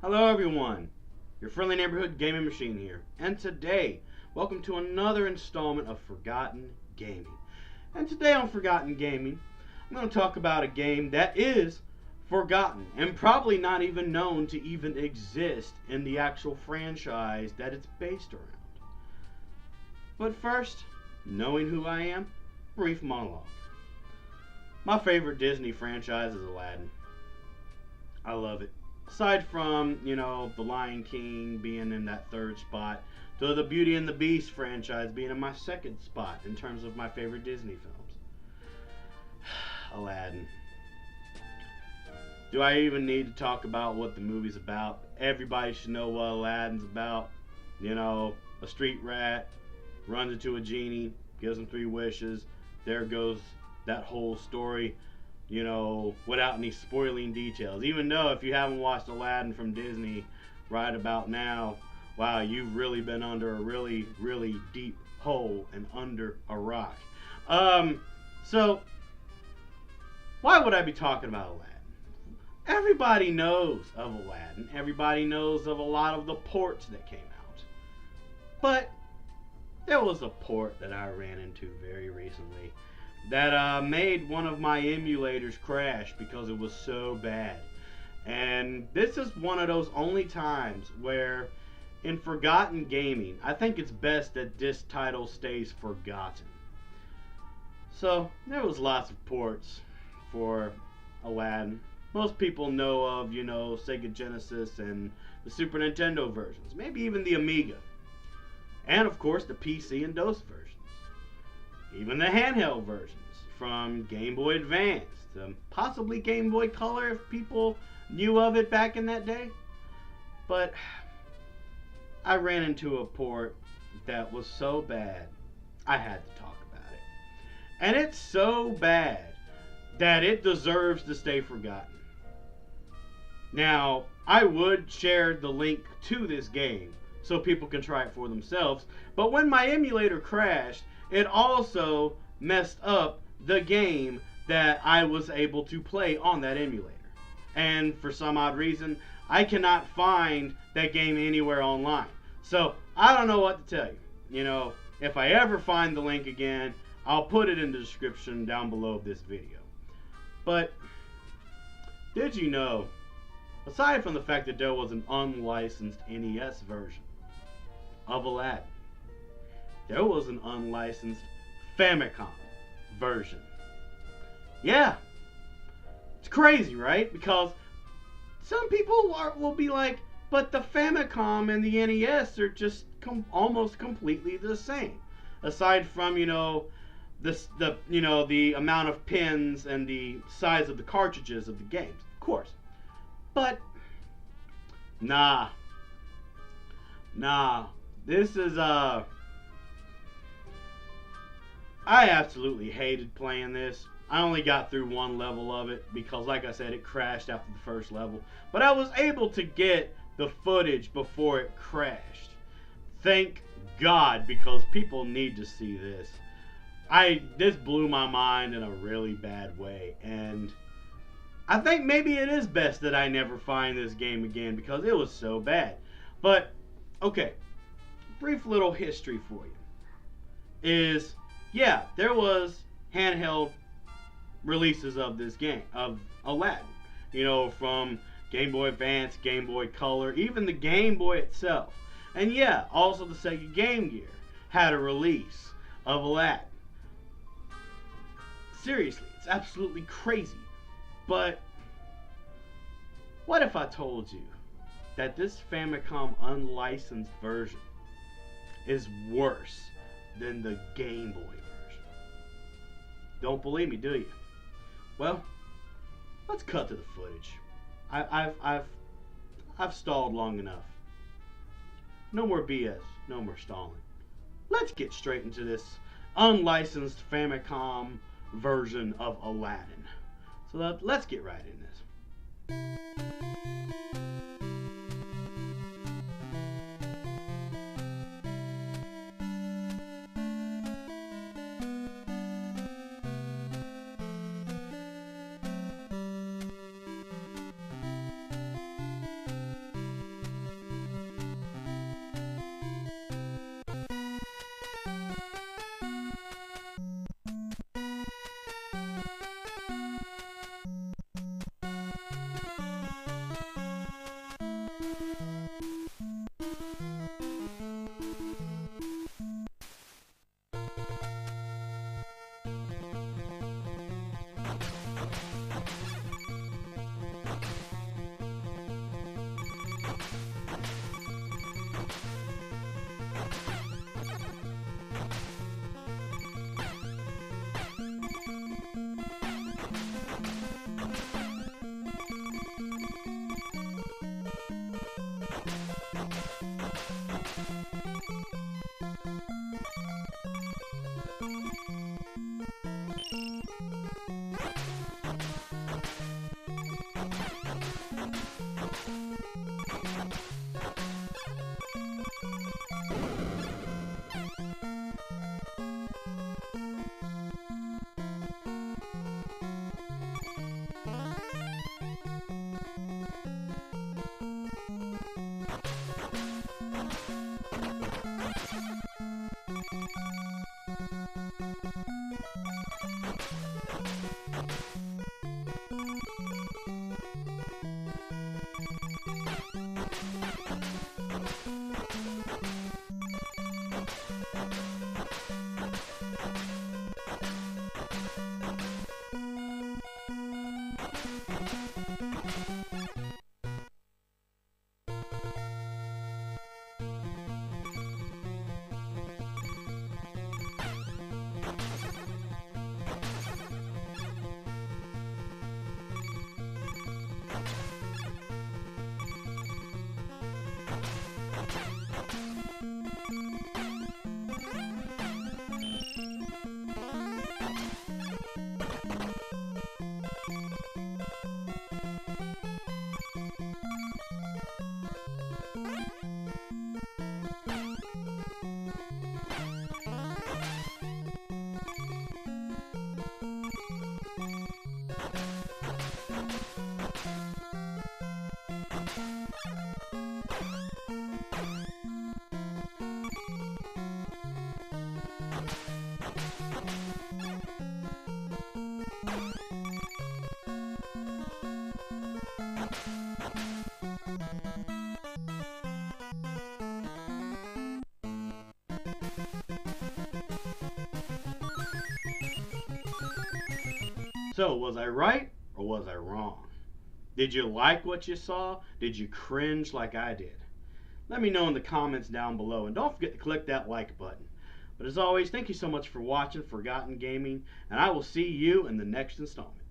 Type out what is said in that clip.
Hello everyone, your friendly neighborhood gaming machine here, and today, welcome to another installment of Forgotten Gaming. And today on Forgotten Gaming, I'm going to talk about a game that is forgotten and probably not even known to even exist in the actual franchise that it's based around. But first, knowing who I am, brief monologue. My favorite Disney franchise is Aladdin. I love it. Aside from, The Lion King being in that third spot, to the Beauty and the Beast franchise being in my second spot in terms of my favorite Disney films. Aladdin. Do I even need to talk about what the movie's about? Everybody should know what Aladdin's about. A street rat runs into a genie, gives him 3 wishes. There goes that whole story. Without any spoiling details. Even though if you haven't watched Aladdin from Disney right about now, wow, you've really been under a really, really deep hole and under a rock. So, why would I be talking about Aladdin? Everybody knows of Aladdin. Everybody knows of a lot of the ports that came out. But, there was a port that I ran into very recently that made one of my emulators crash because it was so bad. And this is one of those only times where in Forgotten Gaming, I think it's best that this title stays forgotten. So there was lots of ports for Aladdin. Most people know of, Sega Genesis and the Super Nintendo versions, maybe even the Amiga. And of course the PC and DOS versions. Even the handheld versions from Game Boy Advance, possibly Game Boy Color if people knew of it back in that day. But I ran into a port that was so bad, I had to talk about it. And it's so bad that it deserves to stay forgotten. Now, I would share the link to this game so people can try it for themselves, but when my emulator crashed, it also messed up the game that I was able to play on that emulator. And for some odd reason, I cannot find that game anywhere online. So, I don't know what to tell you. If I ever find the link again, I'll put it in the description down below this video. But, did you know, aside from the fact that there was an unlicensed NES version of Aladdin, there was an unlicensed Famicom version. Yeah. It's crazy, right? Because some people will be like, but the Famicom and the NES are just almost completely the same. Aside from, the amount of pins and the size of the cartridges of the games. Of course. But, nah. This is, I absolutely hated playing this. I only got through one level of it because, like I said, it crashed after the first level. But I was able to get the footage before it crashed. Thank God, because people need to see this. This blew my mind in a really bad way. And I think maybe it is best that I never find this game again because it was so bad. But, okay. Brief little history for you. Yeah, there was handheld releases of this game, of Aladdin. From Game Boy Advance, Game Boy Color, even the Game Boy itself. And yeah, also the Sega Game Gear had a release of Aladdin. Seriously, it's absolutely crazy. But what if I told you that this Famicom unlicensed version is worse than the Game Boy version? Don't believe me, do you? Well, let's cut to the footage. I've stalled long enough. No more BS, no more stalling. Let's get straight into this unlicensed Famicom version of Aladdin. So let's get right in this. So, was I right or was I wrong? Did you like what you saw? Did you cringe like I did? Let me know in the comments down below, and don't forget to click that like button. But as always, thank you so much for watching Forgotten Gaming, and I will see you in the next installment.